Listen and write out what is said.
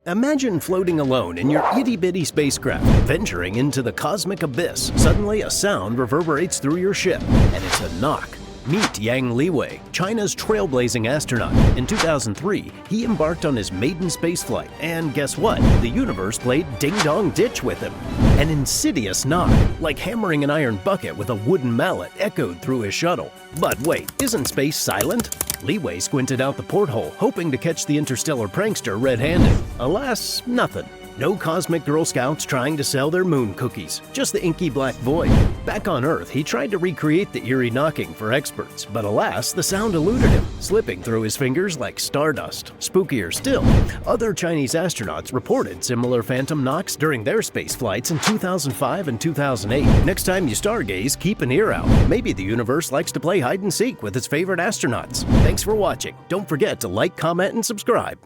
Imagine floating alone in your itty-bitty spacecraft, venturing into the cosmic abyss. Suddenly, a sound reverberates through your ship, and it's a knock. Meet Yang Liwei, China's trailblazing astronaut. In 2003, he embarked on his maiden spaceflight, and guess what? The universe played ding-dong ditch with him. An insidious knock, like hammering an iron bucket with a wooden mallet, echoed through his shuttle. But wait, isn't space silent? Liwei squinted out the porthole, hoping to catch the interstellar prankster red-handed. Alas, nothing. No cosmic Girl Scouts trying to sell their moon cookies, just the inky black void. Back on Earth, he tried to recreate the eerie knocking for experts, but alas, the sound eluded him, slipping through his fingers like stardust. Spookier still, other Chinese astronauts reported similar phantom knocks during their space flights in 2005 and 2008. Next time you stargaze, keep an ear out. Maybe the universe likes to play hide and seek with its favorite astronauts. Thanks for watching. Don't forget to like, comment, and subscribe.